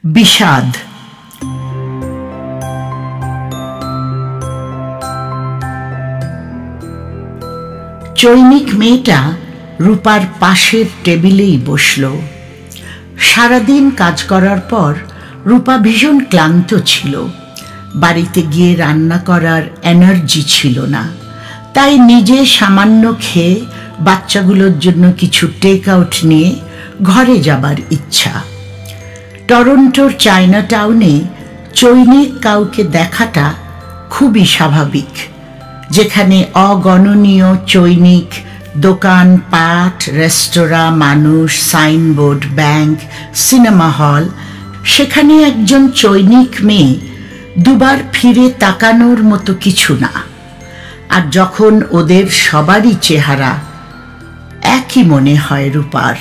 বিষাদ। চৈনিক মেয়েটা রূপার পাশের টেবিলেই বসল। সারাদিন কাজ করার পর রূপা ভীষণ ক্লান্ত ছিল। বাড়িতে গিয়ে রান্না করার এনার্জি ছিল না, তাই নিজে সামান্য খেয়ে বাচ্চাগুলোর জন্য কিছু টেক আউট নিয়ে ঘরে যাবার ইচ্ছা। টরন্টোর চায়না টাউনে চৈনিক কাউকে দেখাটা খুবই স্বাভাবিক, যেখানে অগণনীয় চৈনিক দোকান পাট, রেস্তোরাঁ, মানুষ, সাইনবোর্ড, ব্যাংক, সিনেমা হল, সেখানে একজন চৈনিক মেয়ে দুবার ফিরে তাকানোর মতো কিছু না। আর যখন ওদের সবারই চেহারা একই মনে হয় রূপার।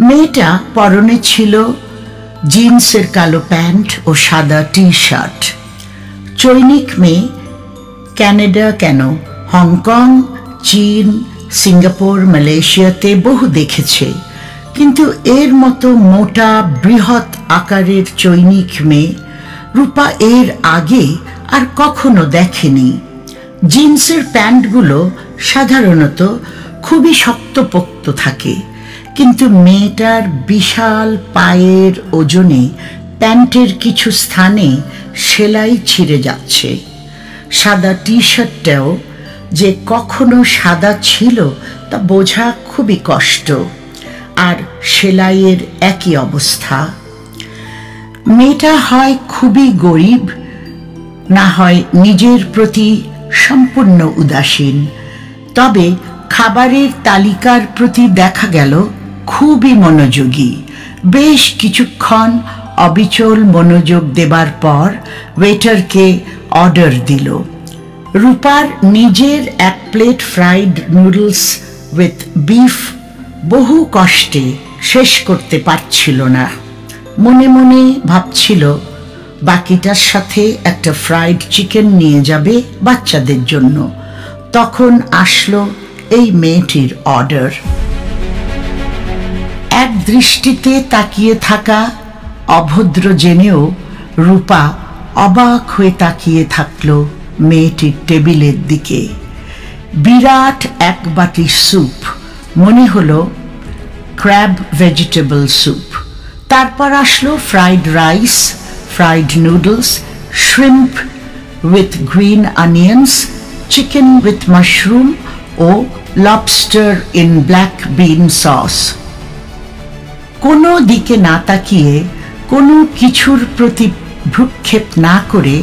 মেয়েটা পরনে ছিল জিন্সের কালো প্যান্ট ও সাদা টি শার্ট। চৈনিক মেয়ে ক্যানাডা কেন, হংকং, চীন, সিঙ্গাপুর, মালয়েশিয়াতে বহু দেখেছে, কিন্তু এর মতো মোটা বৃহৎ আকারের চৈনিক মেয়ে রূপা এর আগে আর কখনো দেখেনি। জিন্সের প্যান্টগুলো সাধারণত খুবই শক্তপোক্ত থাকে, কিন্তু মেয়েটার বিশাল পায়ের ওজনে প্যান্টের কিছু স্থানে সেলাই ছিঁড়ে যাচ্ছে। সাদা টি শার্টটাও যে কখনো সাদা ছিল তা বোঝা খুবই কষ্ট, আর সেলাইয়ের একই অবস্থা। মেয়েটা হয় খুবই গরিব, না হয় নিজের প্রতি সম্পূর্ণ উদাসীন। তবে খাবারের তালিকার প্রতি দেখা গেল খুবই মনোযোগী। বেশ কিছুক্ষণ অবিচল মনোযোগ দেবার পর ওয়েটারকে অর্ডার দিল। রূপার নিজের এক plate fried noodles with beef বহু কষ্টে শেষ করতে পারছিল না। মনে মনে ভাবছিল বাকিটার সাথে একটা ফ্রাইড চিকেন নিয়ে যাবে বাচ্চাদের জন্য। তখন আসলো এই মেয়েটির অর্ডার। এক দৃষ্টিতে তাকিয়ে থাকা অভদ্র জেনেও রূপা অবাক হয়ে তাকিয়ে থাকলো মেয়েটির টেবিলের দিকে। বিরাট এক বাটি স্যুপ, মনে হলো ক্র্যাব ভেজিটেবল স্যুপ। তারপর আসলো fried rice, fried noodles, shrimp with green onions, chicken with mushroom ও lobster in black bean sauce. কোনো দিকে না তাকিয়ে, কোনো কিছুর প্রতি ভ্রুক্ষেপ না করে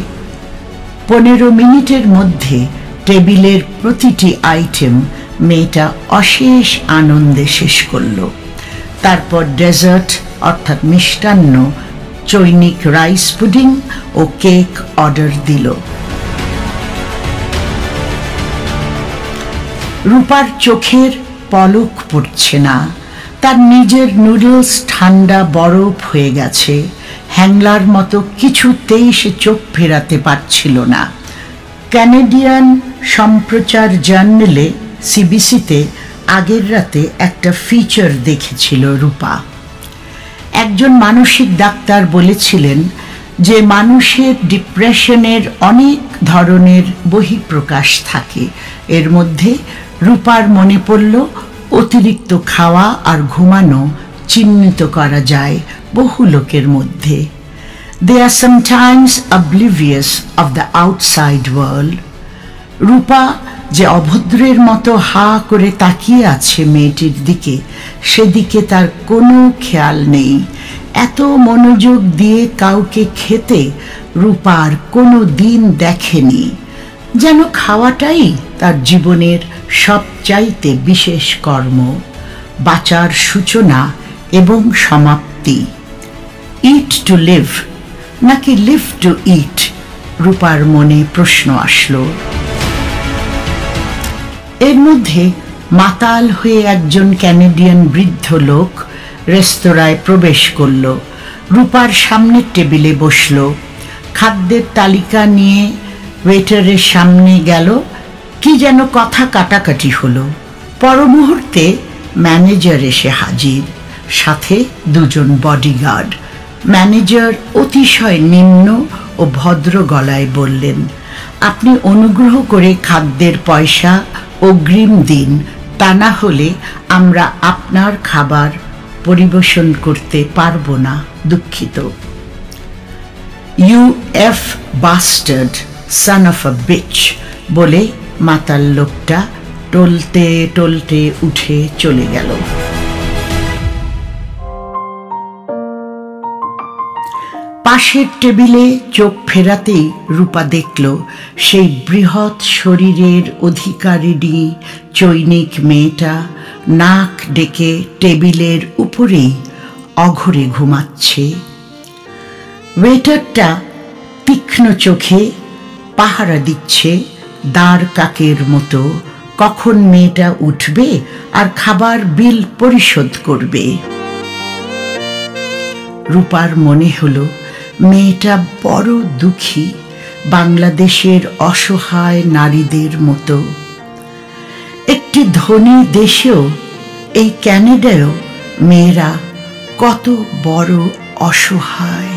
15 মিনিটের মধ্যে টেবিলের প্রতিটি আইটেম মেয়েটা অশেষ আনন্দে শেষ করল। তারপর ডেজার্ট অর্থাৎ মিষ্টান্ন, চৈনিক রাইস পুডিং ও কেক অর্ডার দিল। রূপার চোখের পলক পড়ছে না। তার নিজের নুডলস ঠান্ডা বরফ হয়ে গেছে। হ্যাংলার মতো কিছুতেই সে চোখ ফেরাতে পারছিল না। ক্যানাডিয়ান সম্প্রচার জার্নালে সিবিসিতে আগের রাতে একটা ফিচার দেখেছিল রূপা। একজন মানসিক ডাক্তার বলেছিলেন যে মানুষের ডিপ্রেশনের অনেক ধরনের বহিঃপ্রকাশ থাকে। এর মধ্যে রূপার মনে পড়ল অতিরিক্ত খাওয়া আর ঘুমানো চিহ্নিত করা যায় বহু লোকের মধ্যে। They are sometimes oblivious of the outside world. রূপা যে অভদ্রের মতো হা করে তাকিয়ে আছে মেয়েটির দিকে, সেদিকে তার কোনো খেয়াল নেই। এত মনোযোগ দিয়ে কাউকে খেতে রূপা আর কোনো দিন দেখেনি। যেন খাওয়াটাই তার জীবনের সবচাইতে বিশেষ কর্ম, বাঁচার সূচনা এবং সমাপ্তি। ইট টু লিভ নাকি লিভ টু ইট, রূপার মনে প্রশ্ন আসলো। এর মধ্যে মাতাল হয়ে একজন ক্যানাডিয়ান বৃদ্ধ লোক রেস্তোরাঁয় প্রবেশ করল। রূপার সামনের টেবিলে বসল। খাদ্যের তালিকা নিয়ে ওয়েটারের সামনে গেল। কি যেন কথা কাটাকাটি হলো। পর মুহূর্তে ম্যানেজার এসে হাজির, সাথে দুজন বডিগার্ড। ম্যানেজার অতিশয় নিম্ন ও ভদ্র গলায় বললেন, আপনি অনুগ্রহ করে খাদ্যের পয়সা অগ্রিম দিন, তা না হলে আমরা আপনার খাবার পরিবেশন করতে পারবো না, দুঃখিত। U F bastard, son of a beach বলে মাতাল লোকটা টলতে টলতে উঠে চলে গেল। পাশের টেবিলে চোখ ফেরাতেই রূপা দেখল সেই বৃহৎ শরীরের অধিকারিণী চৈনিক মেয়েটা নাক ডেকে টেবিলের উপরেই অঘরে ঘুমাচ্ছে। ওয়েটারটা তীক্ষ্ণ চোখে পাহারা দিচ্ছে দাঁড় কাকের মতো, কখন মেয়েটা উঠবে আর খাবার বিল পরিশোধ করবে। রূপার মনে হলো মেয়েটা বড় দুঃখী, বাংলাদেশের অসহায় নারীদের মতো। একটি ধনী দেশেও, এই ক্যানাডায়ও মেয়েরা কত বড় অসহায়।